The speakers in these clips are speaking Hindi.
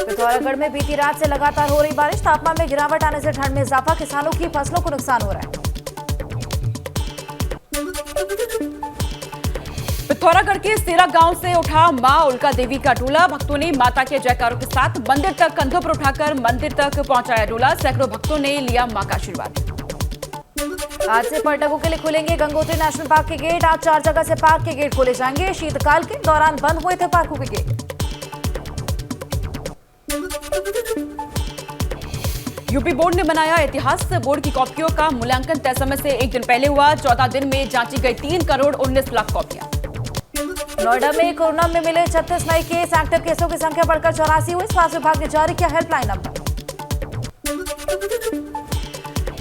पिथौरागढ़ में बीती रात से लगातार हो रही बारिश, तापमान में गिरावट आने से ठंड में इजाफा, किसानों की फसलों को नुकसान हो रहा है। पिथौरागढ़ के सेरा गांव से उठा मां उल्का देवी का डोला, भक्तों ने माता के जयकारों के साथ मंदिर तक कंधों पर उठाकर मंदिर तक पहुंचाया डोला, सैकड़ों भक्तों ने लिया मां का आशीर्वाद। आज से पर्यटकों के लिए खुलेंगे गंगोत्री नेशनल पार्क के गेट, आज 4 जगह से पार्क के गेट खोले जाएंगे, शीतकाल के दौरान बंद हुए थे पार्कों के गेट। यूपी बोर्ड ने बनाया इतिहास, बोर्ड की कॉपियों का मूल्यांकन तय समय से एक दिन पहले हुआ, 14 दिन में जांची गई 3 करोड़ 19 लाख कॉपियां। नोएडा में कोरोना में मिले 36 नए केस, एक्टिव केसों की संख्या बढ़कर 84 हुई, स्वास्थ्य विभाग ने जारी किया हेल्पलाइन नंबर।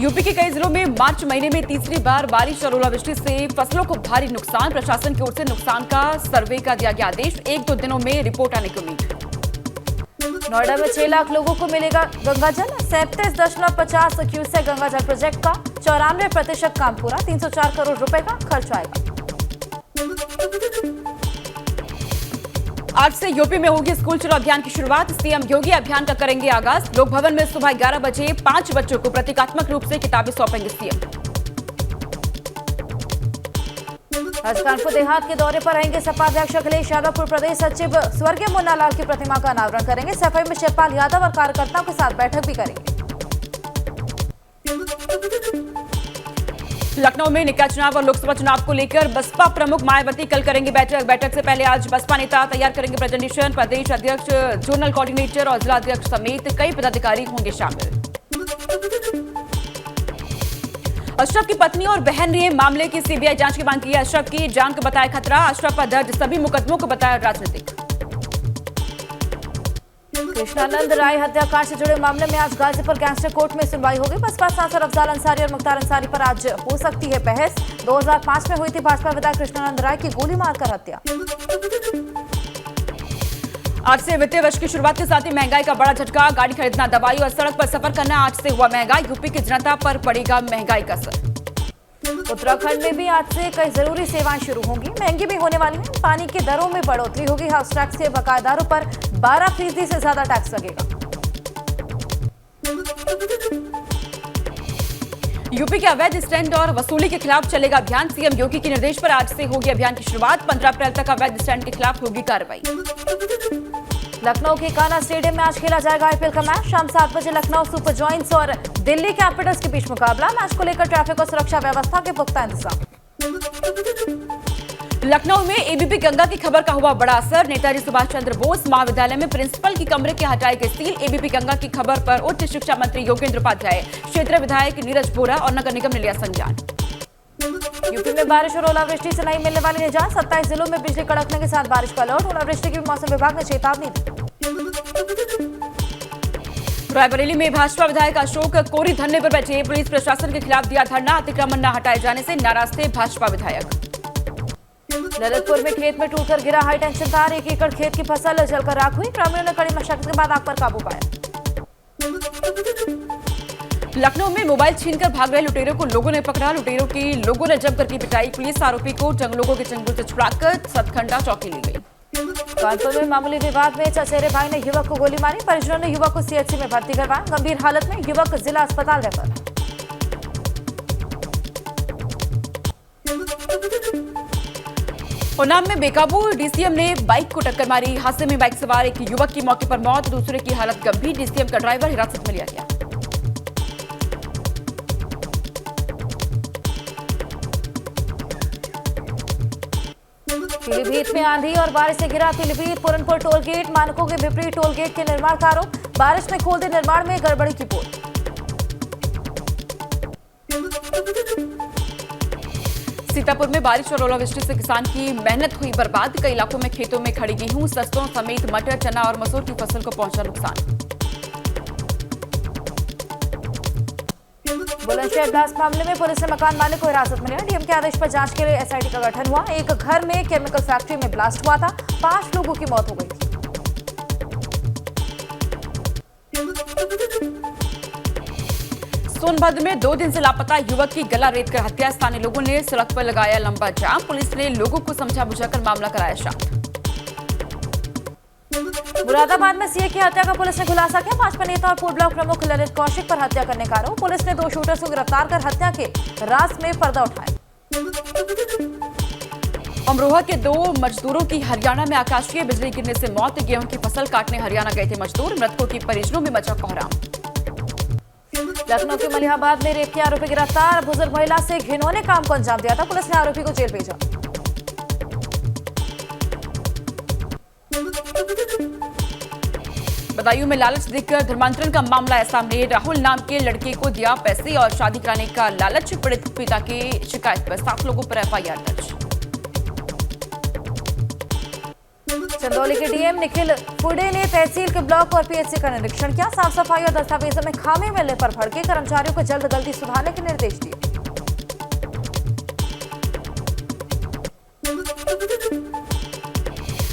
यूपी के कई जिलों में मार्च महीने में तीसरी बार बारिश और ओलावृष्टि से फसलों को भारी नुकसान, प्रशासन की ओर से नुकसान का सर्वे का दिया गया आदेश, 1-2 दिनों में रिपोर्ट आने की उम्मीद। नोएडा में 6 लाख लोगों को मिलेगा गंगाजल, 37.50 क्यूसेक गंगाजल प्रोजेक्ट का 94% काम पूरा, 304 करोड़ रुपए का खर्च आएगा। आज से यूपी में होगी स्कूल चलो अभियान की शुरुआत, सीएम योगी अभियान का करेंगे आगाज, लोक भवन में सुबह 11 बजे 5 बच्चों को प्रतीकात्मक रूप से किताबें सौंपेंगे सीएम। आज कानपुर देहात के दौरे पर रहेंगे सपा अध्यक्ष अखिलेश यादव, पूर्व प्रदेश सचिव स्वर्गीय मुन्ना लाल की प्रतिमा का अनावरण करेंगे, सफाई में शिवपाल यादव और कार्यकर्ताओं के साथ बैठक भी करेंगे। लखनऊ में निकाय चुनाव और लोकसभा चुनाव को लेकर बसपा प्रमुख मायावती कल करेंगे बैठक से पहले आज बसपा नेता तैयार करेंगे प्रेजेंटेशन, प्रदेश अध्यक्ष, जोनल कोऑर्डिनेटर और जिला अध्यक्ष समेत कई पदाधिकारी होंगे शामिल। अशरफ की पत्नी और बहन ने मामले की सीबीआई जांच की मांग की है, अशरफ की जान को बताया खतरा, अशरफ पर दर्ज सभी मुकदमों को बताया राजनीतिक। कृष्णानंद राय हत्याकांड से जुड़े मामले में आज गाजीपुर गैंगस्टर कोर्ट में सुनवाई होगी, बसपा सांसद अफजाल अंसारी और मुख्तार अंसारी पर आज हो सकती है बहस, 2005 में हुई थी भाजपा विधायक कृष्णानंद राय की गोली मारकर हत्या। आज से वित्तीय वर्ष की शुरुआत के साथ ही महंगाई का बड़ा झटका, गाड़ी खरीदना, दवाई और सड़क पर सफर करना आज से हुआ महंगा, यूपी की जनता पर पड़ेगा महंगाई का असर। उत्तराखंड में भी आज से कई जरूरी सेवाएं शुरू होंगी, महंगी भी होने वाली है, पानी की दरों में बढ़ोतरी होगी, हाउस टैक्स से बकायेदारों पर 12% से ज्यादा टैक्स लगेगा। यूपी के अवैध स्टैंड और वसूली के खिलाफ चलेगा अभियान, सीएम योगी के निर्देश पर आज से होगी अभियान की शुरुआत, 15 अप्रैल तक अवैध स्टैंड के खिलाफ होगी कार्रवाई। लखनऊ के कान्हा स्टेडियम में आज खेला जाएगा आईपीएल का मैच, शाम 7 बजे लखनऊ सुपर जॉइंट्स और दिल्ली कैपिटल्स के बीच मुकाबला, मैच को लेकर ट्रैफिक और सुरक्षा व्यवस्था के पुख्ता इंतजाम। लखनऊ में एबीपी गंगा की खबर का हुआ बड़ा असर, नेताजी सुभाष चंद्र बोस महाविद्यालय में प्रिंसिपल की कमरे के हटाए गए सील, एबीपी गंगा की खबर पर उच्च शिक्षा मंत्री योगेंद्र उपाध्याय, क्षेत्रीय विधायक नीरज बोरा और नगर निगम ने लिया संज्ञान। यूपी में बारिश और ओलावृष्टि से नहीं मिलने वाली निजात, 27 जिलों में बिजली कड़कने के साथ बारिश का अलर्ट, ओलावृष्टि की भी मौसम विभाग ने चेतावनी दी। रायबरेली में भाजपा विधायक अशोक कोरी धरने पर बैठे, पुलिस प्रशासन के खिलाफ दिया धरना, अतिक्रमण न हटाए जाने से नाराज थे भाजपा विधायक। ललितपुर में खेत में टूटकर गिरा हाई टेंशन तार, 1 एकड़ खेत की फसल जलकर राख हुई, ग्रामीणों ने कड़ी मशक्कत के बाद आग पर काबू पाया। लखनऊ में मोबाइल छीनकर भाग रहे लुटेरों को लोगों ने पकड़ा, लुटेरों की लोगों ने जमकर की पिटाई, पुलिस आरोपी को लोगों के चंगुल से छुड़ाकर सतखंडा चौकी ले गई। कानपुर में मामूली विवाद में चचेरे भाई ने युवक को गोली मारी, परिजनों ने युवक को सीएचसी में भर्ती करवाया, गंभीर हालत में युवक जिला अस्पताल रेफर। उन्नाव में बेकाबू डीसीएम ने बाइक को टक्कर मारी, हादसे में बाइक सवार एक युवक की मौके पर मौत, दूसरे की हालत गंभीर, डीसीएम का ड्राइवर हिरासत में लिया गया। पीलीभीत में आंधी और बारिश से गिरा पीलीभीत पूरनपुर टोल गेट, मानकों के विपरीत टोल गेट के निर्माण का आरोप, बारिश में खोल दे निर्माण में गड़बड़ी की पोल। सीतापुर में बारिश और ओलावृष्टि से किसान की मेहनत हुई बर्बाद, कई इलाकों में खेतों में खड़ी गेहूं, सरसों समेत मटर, चना और मसूर की फसल को पहुंचा नुकसान। बुलंदशहर ब्लास्ट मामले में पुलिस ने मकान मालिक को हिरासत में लिया, डीएम के आदेश पर जांच के लिए एसआईटी का गठन हुआ, एक घर में केमिकल फैक्ट्री में ब्लास्ट हुआ था, 5 लोगों की मौत हो गई थी। सोनभद्र में 2 दिन से लापता युवक की गला रेत कर हत्या, स्थानीय लोगों ने सड़क पर लगाया लंबा जाम, पुलिस ने लोगों को समझा बुझाकर मामला कराया शांत। मुरादाबाद में सीए की हत्या का पुलिस ने खुलासा किया। भाजपा नेता और पूर्व ब्लॉक प्रमुख ललित कौशिक पर हत्या करने का आरोप। पुलिस ने 2 शूटर्स को गिरफ्तार कर हत्या के राज में पर्दा उठाया। अमरोहा के 2 मजदूरों की हरियाणा में आकाशीय बिजली गिरने से मौत। गेहूं की फसल काटने हरियाणा गए थे मजदूर। मृतकों के परिजनों में मचा कोहराम। लखनऊ के मलिहाबाद में रेप के आरोपी गिरफ्तार। बुजुर्ग महिला से घिनौने काम को अंजाम दिया था। पुलिस ने आरोपी को जेल भेजा। बदायूं में लालच देकर धर्मांतरण का मामला है सामने। राहुल नाम के लड़के को दिया पैसे और शादी कराने का लालच। पीड़ित पिता की शिकायत पर 7 लोगों पर एफआईआर दर्ज। चंदौली के डीएम निखिल फुडे ने तहसील के ब्लॉक और पीएचसी का निरीक्षण किया। साफ सफाई और दस्तावेजों में खामी मिलने पर भड़के। कर्मचारियों को जल्द गलती सुधारने के निर्देश दिए।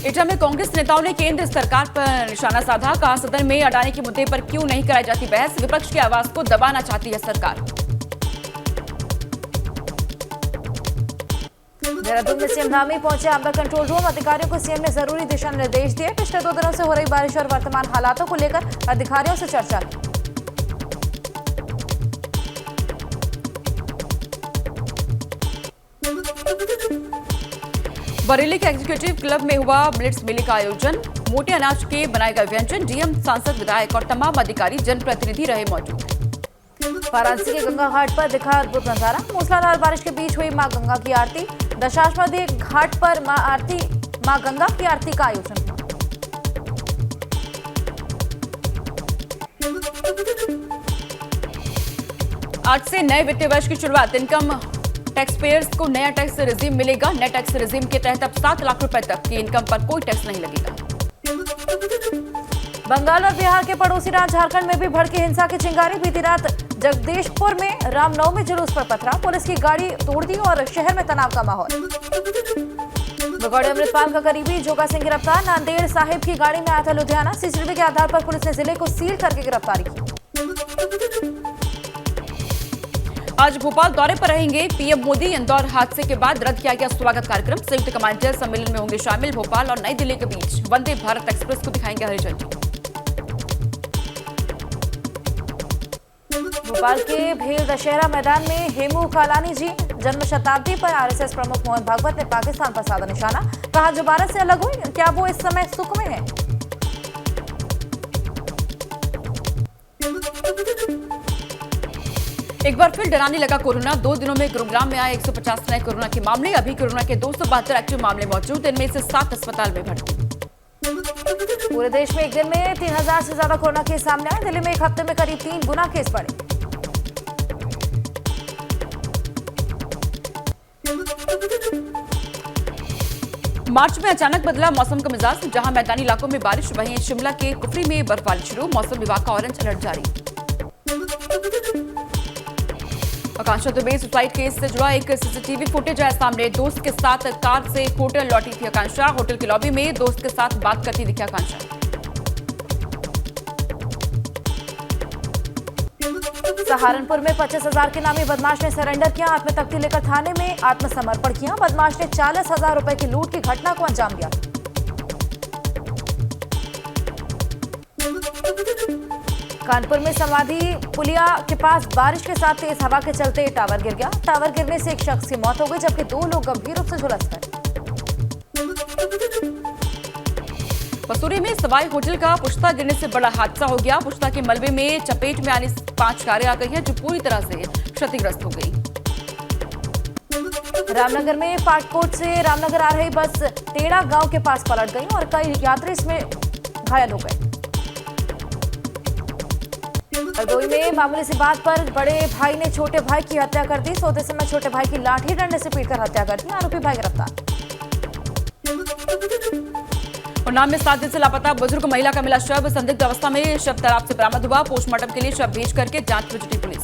एटा में कांग्रेस नेताओं ने केंद्र सरकार पर निशाना साधा। कहा सदन में अडानी के मुद्दे पर क्यों नहीं कराई जाती बहस। विपक्ष की आवाज को दबाना चाहती है सरकार। देहरादून में सीएम धामी पहुंचे आपदा कंट्रोल रूम। अधिकारियों को सीएम ने जरूरी दिशा निर्देश दिए। पिछले 2 दिनों से हो रही बारिश और वर्तमान हालातों को लेकर अधिकारियों से चर्चा की। बरेली के एग्जीक्यूटिव क्लब में हुआ ब्लिट्स मेले का आयोजन। मोटे अनाज के बनाए गए व्यंजन। डीएम, सांसद, विधायक और तमाम अधिकारी, जनप्रतिनिधि रहे मौजूद। वाराणसी के गंगा घाट पर दिखा अद्भुत नजारा। मूसलाधार बारिश के बीच हुई मां गंगा की आरती। दशाश्वमेध घाट पर मां गंगा की आरती का आयोजन हुआ। आज से नए वित्तीय वर्ष की शुरुआत। इनकम टैक्स पेयर्स को नया टैक्स रिजीम मिलेगा। नए टैक्स रिजीम के तहत अब 7 लाख रुपए तक की इनकम पर कोई टैक्स नहीं लगेगा। बंगाल और बिहार के पड़ोसी राज्य झारखंड में भी भड़की हिंसा की चिंगारी। बीती रात जगदीशपुर में रामनवमी जुलूस पर पथराव। पुलिस की गाड़ी तोड़ दी और शहर में तनाव का माहौल। भगौड़े अमृतपाल का करीबी जोगा सिंह गिरफ्तार। नांदेड़ साहिब की गाड़ी में आया था लुधियाना। सीसीटीवी के आधार पर पुलिस ने जिले को सील करके गिरफ्तारी की। आज भोपाल दौरे पर रहेंगे पीएम मोदी। इंदौर हादसे के बाद रद्द किया गया स्वागत कार्यक्रम। संयुक्त कमांडर सम्मेलन में होंगे शामिल। भोपाल और नई दिल्ली के बीच वंदे भारत एक्सप्रेस को दिखाएंगे हरी झंडी। भोपाल के भेल दशहरा मैदान में हेमू कालानी जी जन्म शताब्दी पर आरएसएस प्रमुख मोहन भागवत ने पाकिस्तान पर साधा निशाना। कहा जो भारत से अलग हुई, क्या वो इस समय सुख में है। एक बार फिर डराने लगा कोरोना। 2 दिनों में गुरुग्राम में आए 150 नए कोरोना के मामले। अभी कोरोना के 272 एक्टिव मामले मौजूद। इनमें से 7 अस्पताल में भर्ती। पूरे देश में एक दिन में 3000 से ज्यादा कोरोना केस सामने आए। दिल्ली में एक हफ्ते में करीब 3 गुना केस बढ़े। मार्च में अचानक बदला मौसम का मिजाज। जहां मैदानी इलाकों में बारिश, वहीं शिमला के कुफरी में बर्फबारी शुरू। मौसम विभाग का ऑरेंज अलर्ट जारी। आकांक्षा दुबे सुसाइड केस से जुड़ा एक सीसीटीवी फुटेज आया सामने। दोस्त के साथ कार से होटल लौटी थी आकांक्षा। होटल के लॉबी में दोस्त के साथ बात करती दिखी आकांक्षा। सहारनपुर में 25,000 के नामी बदमाश ने सरेंडर किया। आत्मतक्ति लेकर थाने में आत्मसमर्पण किया। बदमाश ने 40,000 रुपए की लूट की घटना को अंजाम दिया। कानपुर में समाधि पुलिया के पास बारिश के साथ तेज हवा के चलते टावर गिर गया। टावर गिरने से एक शख्स की मौत हो गई, जबकि 2 लोग गंभीर रूप से झुलस गए। मसूरी में सवाई होटल का पुश्ता गिरने से बड़ा हादसा हो गया। पुश्ता के मलबे में चपेट में आने 5 कारें आ गई हैं, जो पूरी तरह से क्षतिग्रस्त हो गई। रामनगर में पाटकोट से रामनगर आ रही बस टेड़ा गांव के पास पलट गई और कई यात्री इसमें घायल हो गए। हरदोई में मामूली सी बात पर बड़े भाई ने छोटे भाई की हत्या कर दी। सोते समय छोटे भाई की लाठी डंडे से पीटकर हत्या कर दी। आरोपी भाई गिरफ्तार। उन्नाव में 7 दिन से लापता बुजुर्ग महिला का मिला शव। संदिग्ध अवस्था में शव तालाब से बरामद हुआ। पोस्टमार्टम के लिए शव भेज करके जांच में जुटी पुलिस।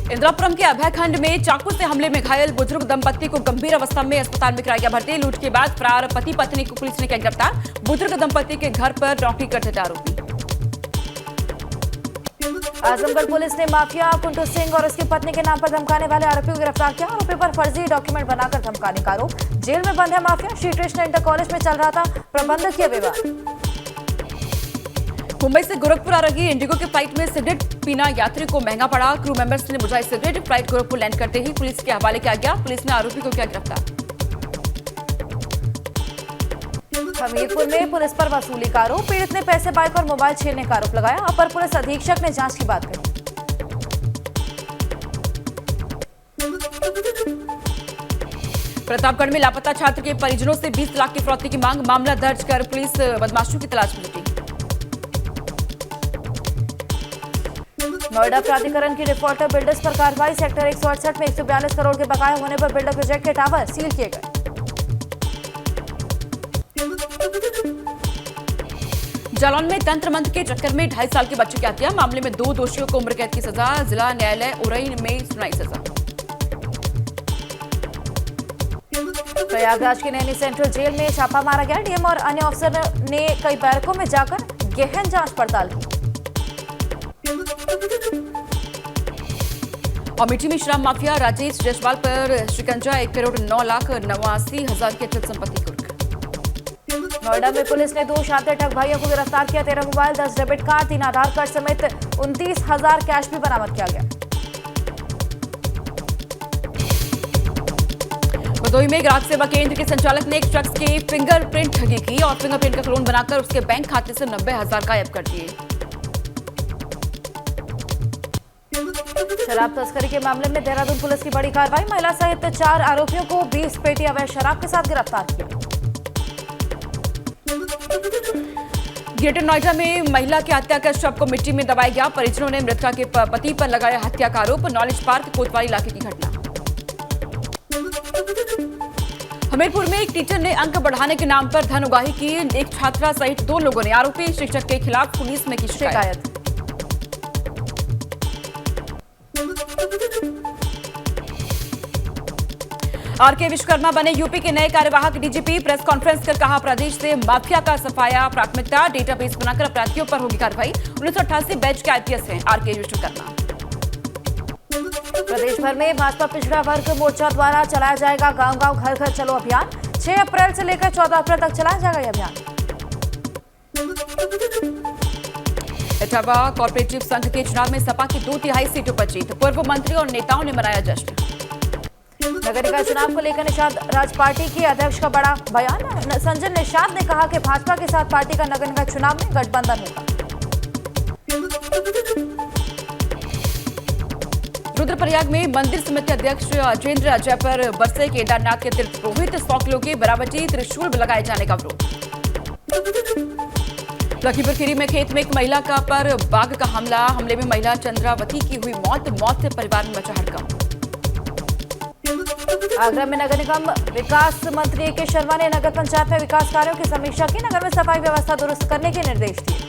इंदिरापुरम के अभय खंड में चाकू से हमले में घायल बुजुर्ग दंपत्ति को गंभीर अवस्था में अस्पताल में कराया गया भर्ती। लूट के बाद फरार पति पत्नी को पुलिस ने किया गिरफ्तार। बुजुर्ग दंपत्ति के घर पर नौकरी करते थे आरोपी। आजमगढ़ पुलिस ने माफिया कुंटू सिंह और उसकी पत्नी के नाम पर धमकाने वाले आरोपियों को गिरफ्तार किया। आरोपी पर फर्जी डॉक्यूमेंट बनाकर धमकाने का आरोप। जेल में बंद है mafia. Shri Krishna inter college में चल रहा था प्रबंधकीय विवाद। मुंबई से गोरखपुर आ रही इंडिगो के फ्लाइट में सिगरेट पीना यात्री को महंगा पड़ा। क्रू मेंबर्स ने बुझाई सिगरेट। फ्लाइट गोरखपुर लैंड करते ही पुलिस के हवाले किया गया। पुलिस ने आरोपी को किया गिरफ्तार। हमीरपुर में पुलिस पर वसूली का आरोप। पीड़ित ने पैसे बाइक और मोबाइल छीनने का आरोप लगाया। अपर पुलिस अधीक्षक ने जांच की बात कही। प्रतापगढ़ में लापता छात्र के परिजनों से 20 लाख की फिरौती की मांग। मामला दर्ज कर पुलिस बदमाशों की तलाश में जुटी। नोएडा प्राधिकरण की डिफॉल्टर बिल्डर्स पर कार्रवाई। सेक्टर 168 में 142 करोड़ के बकाया होने पर बिल्डर प्रोजेक्ट के टावर सील किए गए। जालौन में तंत्र मंत्र के चक्कर में 2.5 साल के बच्चे की हत्या। मामले में 2 दोषियों को उम्र कैद की सजा। जिला न्यायालय उरई में सुनाई सजा। प्रयागराज के नैनी सेंट्रल जेल में छापा मारा गया। डीएम और अन्य अफसर ने कई बैरकों में जाकर गहन जांच पड़ताल की। अमेठी में शराब माफिया राजेश जायसवाल पर शिकंजा। 1,09,89,000 की अचल संपत्ति कुर्क। नोएडा में पुलिस ने 2 शातिर ठग भाइयों को गिरफ्तार किया। 13 मोबाइल, 10 डेबिट कार्ड, 3 आधार कार्ड समेत 29,000 कैश भी बरामद किया गया। भदोही में ग्राहक सेवा केंद्र के संचालक ने एक शख्स के फिंगरप्रिंट ठगी की और फिंगरप्रिंट का क्लोन बनाकर उसके बैंक खाते से 90,000 गायब कर दिए। शराब तस्करी के मामले में देहरादून पुलिस की बड़ी कार्रवाई। महिला सहित 4 आरोपियों को 20 पेटी अवैध शराब के साथ गिरफ्तार किया। ग्रेटर नोएडा में महिला की हत्या कर शव को मिट्टी में दबाया गया। परिजनों ने मृतका के पति पर लगाया हत्या का आरोप। नॉलेज पार्क कोतवाली इलाके की घटना। हमीरपुर में एक टीचर ने अंक बढ़ाने के नाम पर धन उगाही की। एक छात्रा सहित 2 लोगों ने आरोपी शिक्षक के खिलाफ पुलिस में की शिकायत। आरके विश्वकर्मा बने यूपी के नए कार्यवाहक डीजीपी। प्रेस कॉन्फ्रेंस कर कहा प्रदेश से माफिया का सफाया प्राथमिकता। डेटाबेस बनाकर अपराधियों पर होगी कार्रवाई। 1988 बैच के आईपीएस हैं आरके विश्वकर्मा। प्रदेश भर में भाजपा पिछड़ा वर्ग मोर्चा द्वारा चलाया जाएगा गांव-गांव घर-घर चलो अभियान। 6 अप्रैल से लेकर 14 अप्रैल तक चलाया जाएगा यह अभियान। इटावा कॉर्पोरेटिव संघ के चुनाव में सपा की 2/3 सीटों पर जीत। पूर्व मंत्री और नेताओं ने मनाया जश्न। नगर निकाय चुनाव को लेकर निषाद राज पार्टी के अध्यक्ष का बड़ा बयान। संजय निषाद ने कहा कि भाजपा के साथ पार्टी का नगर निकाय चुनाव में गठबंधन होगा। रुद्रप्रयाग में मंदिर समिति अध्यक्ष अजेंद्र अजय पर बरसे केदारनाथ के तीर्थ पुरोहित। 100 किलो के बरामदी त्रिशूल लगाए जाने का विरोध। लखीमपुर खीरी में खेत में एक महिला का पर बाघ का हमले में महिला चंद्रावती की हुई मौत से परिवार में मचा हड़कंप। आगरा में नगर निगम विकास मंत्री के शर्मा ने नगर पंचायत में विकास कार्यों की समीक्षा की। नगर में सफाई व्यवस्था दुरुस्त करने के निर्देश दिए।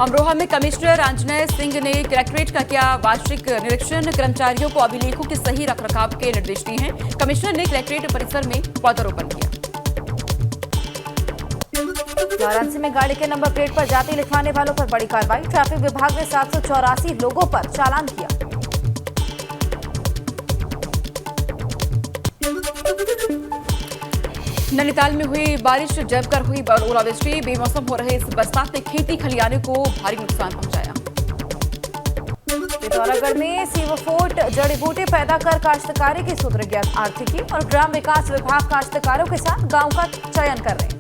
अमरोहा में कमिश्नर आंजनेय सिंह ने कलेक्ट्रेट का किया वार्षिक निरीक्षण। कर्मचारियों को अभिलेखों के सही रखरखाव के निर्देश दिए हैं। कमिश्नर ने कलेक्ट्रेट परिसर में पौधारोपण किया। वाराणसी में गाड़ी के नंबर प्लेट पर जाति लिखवाने वालों पर बड़ी कार्रवाई। ट्रैफिक विभाग ने 784 लोगों पर चालान किया। नैनीताल में हुई बारिश जमकर हुई ओलावृष्टि। बेमौसम हो रहे इस बरसात ने खेती खलियानों को भारी नुकसान पहुंचाया। पिथौरागढ़ में सीवोफोट जड़ी बूटी पैदा कर काश्तकारी की सुधर आर्थिकी और ग्राम विकास विभाग काश्तकारों के साथ गांव का चयन कर रहे हैं।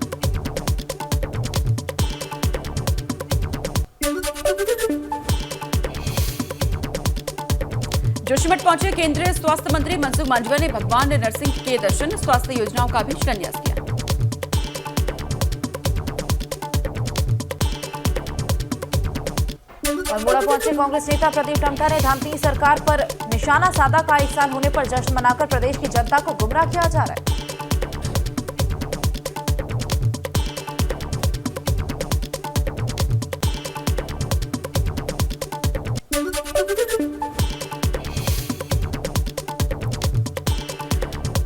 जोशीमठ पहुंचे केंद्रीय स्वास्थ्य मंत्री मनसुख मांडविया ने भगवान नरसिंह के दर्शन। स्वास्थ्य योजनाओं का भी शिलान्यास किया। अल्मोड़ा पहुंचे कांग्रेस नेता प्रदीप टमटा ने धामती सरकार पर निशाना साधा का 1 साल होने पर जश्न मनाकर प्रदेश की जनता को गुमराह किया जा रहा है।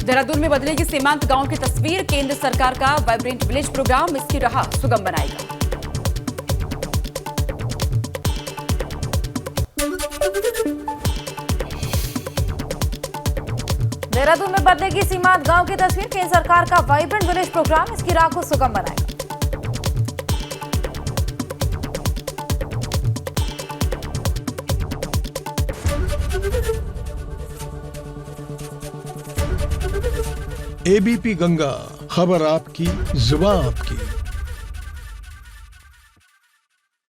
देहरादून में बदलेगी सीमांत गांव की तस्वीर, केंद्र सरकार का वाइब्रेंट विलेज प्रोग्राम इसकी राह सुगम बनाएगा। देहरादून में बदलेगी सीमांत गांव की तस्वीर, केंद्र सरकार का वाइब्रेंट विलेज प्रोग्राम इसकी राह को सुगम बनाएगा। एबीपी गंगा, खबर आपकी, जुबान आपकी।